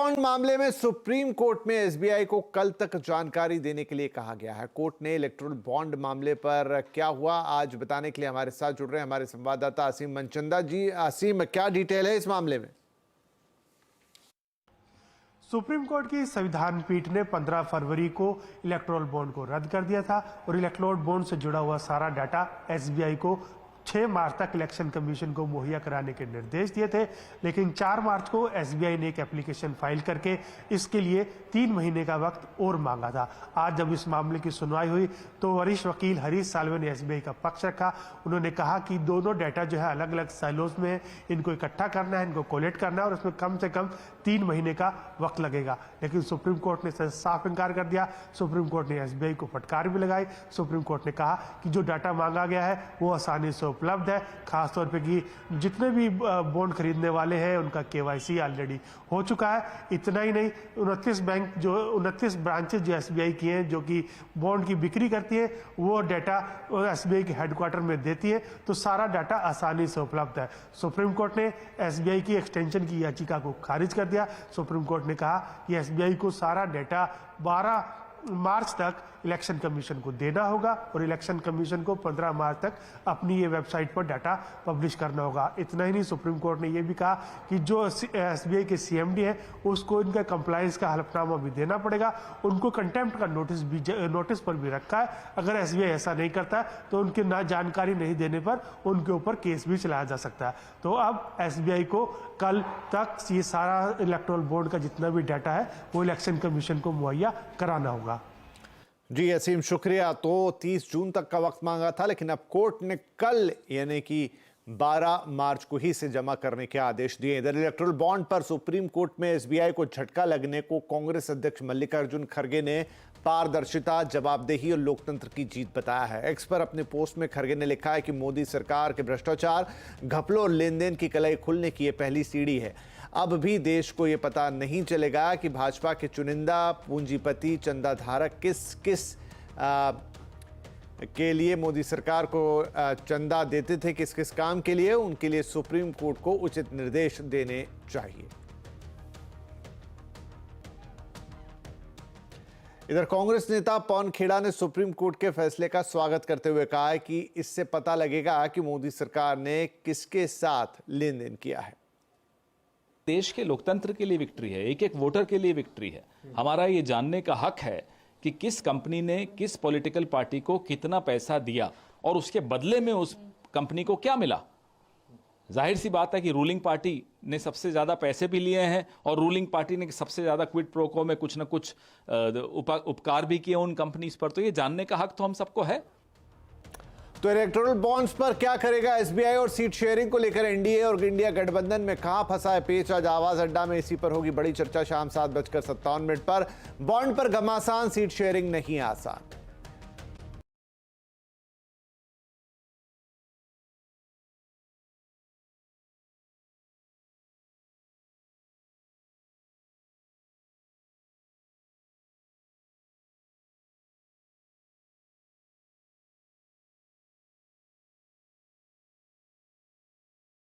Bond मामले में supreme court में एसबीआई को कल तक जानकारी देने के लिए कहा गया है। कोर्ट ने इलेक्ट्रल बॉन्ड मामले पर क्या हुआ, आज बताने के लिए हमारे साथ जुड़ रहे हैं हमारे संवाददाता असीम मनचंदा जी। असीम, क्या डिटेल है इस मामले में? सुप्रीम कोर्ट की संविधान पीठ ने 15 फरवरी को इलेक्टोरल बॉन्ड को रद्द कर दिया था और इलेक्टोरल बॉन्ड से जुड़ा हुआ सारा डाटा एसबीआई को 6 मार्च तक इलेक्शन कमीशन को मुहैया कराने के निर्देश दिए थे। लेकिन 4 मार्च को एसबीआई ने एक एप्लीकेशन फाइल करके इसके लिए 3 महीने का वक्त और मांगा था। आज जब इस मामले की सुनवाई हुई तो वरिष्ठ वकील हरीश साल्वे ने एसबीआई का पक्ष रखा। उन्होंने कहा कि दोनों डाटा जो है अलग अलग साइलोज में है, इनको इकट्ठा करना है, इनको कोलेक्ट करना है और उसमें कम से कम 3 महीने का वक्त लगेगा। लेकिन सुप्रीम कोर्ट ने इससे साफ इनकार कर दिया। सुप्रीम कोर्ट ने एसबीआई को फटकार भी लगाई। सुप्रीम कोर्ट ने कहा कि जो डाटा मांगा गया है वो आसानी से उपलब्ध है, खासतौर पे कि जितने भी बॉन्ड खरीदने वाले हैं उनका केवाईसी ऑलरेडी हो चुका है। इतना ही नहीं, 29 ब्रांचेस जो एसबीआई की हैं जो कि बॉन्ड की बिक्री करती है वो डाटा एसबीआई के हेडक्वार्टर में देती है, तो सारा डाटा आसानी से उपलब्ध है। सुप्रीम कोर्ट ने एसबीआई की एक्सटेंशन की याचिका को खारिज कर दिया। सुप्रीम कोर्ट ने कहा कि एसबीआई को सारा डाटा 12 मार्च तक इलेक्शन कमीशन को देना होगा और इलेक्शन कमीशन को 15 मार्च तक अपनी ये वेबसाइट पर डाटा पब्लिश करना होगा। इतना ही नहीं, सुप्रीम कोर्ट ने ये भी कहा कि जो एसबीआई के सीएमडी है उसको इनका कंप्लायंस का हलफनामा भी देना पड़ेगा। उनको कंटेम्प्ट का नोटिस पर भी रखा है। अगर एसबीआई ऐसा नहीं करता तो उनकी ना जानकारी नहीं देने पर उनके ऊपर केस भी चलाया जा सकता है। तो अब एसबीआई को कल तक ये सारा इलेक्टोरल बॉन्ड का जितना भी डाटा है वो इलेक्शन कमीशन को मुहैया कराना होगा। जी असीम, शुक्रिया। तो 30 जून तक का वक्त मांगा था, लेकिन अब कोर्ट ने कल यानी कि 12 मार्च को ही से जमा करने के आदेश दिए। इधर इलेक्टोरल बॉन्ड पर सुप्रीम कोर्ट में एसबीआई को झटका लगने को कांग्रेस अध्यक्ष मल्लिकार्जुन खड़गे ने पारदर्शिता, जवाबदेही और लोकतंत्र की जीत बताया है। एक्स पर अपने पोस्ट में खड़गे ने लिखा है कि मोदी सरकार के भ्रष्टाचार, घपलों और लेन देन की कलाई खुलने की यह पहली सीढ़ी है। अब भी देश को यह पता नहीं चलेगा कि भाजपा के चुनिंदा पूंजीपति चंदाधारक किस के लिए मोदी सरकार को चंदा देते थे, किस किस काम के लिए। उनके लिए सुप्रीम कोर्ट को उचित निर्देश देने चाहिए। इधर कांग्रेस नेता पवन खेड़ा ने सुप्रीम कोर्ट के फैसले का स्वागत करते हुए कहा है कि इससे पता लगेगा कि मोदी सरकार ने किसके साथ लेन देन किया है। देश के लोकतंत्र के लिए विक्ट्री है, एक एक वोटर के लिए विक्ट्री है। हमारा ये जानने का हक है कि किस कंपनी ने किस पॉलिटिकल पार्टी को कितना पैसा दिया और उसके बदले में उस कंपनी को क्या मिला। जाहिर सी बात है कि रूलिंग पार्टी ने सबसे ज़्यादा पैसे भी लिए हैं और रूलिंग पार्टी ने सबसे ज़्यादा क्विड प्रो को में कुछ न कुछ उपकार भी किए उन कंपनीज पर। तो ये जानने का हक तो हम सबको है। तो इलेक्टोरल बॉन्ड्स पर क्या करेगा एसबीआई और सीट शेयरिंग को लेकर एनडीए और इंडिया गठबंधन में कहां फंसा है पेच? आज आवाज अड्डा में इसी पर होगी बड़ी चर्चा। शाम 7:57 पर बॉन्ड पर घमासान, सीट शेयरिंग नहीं आसान।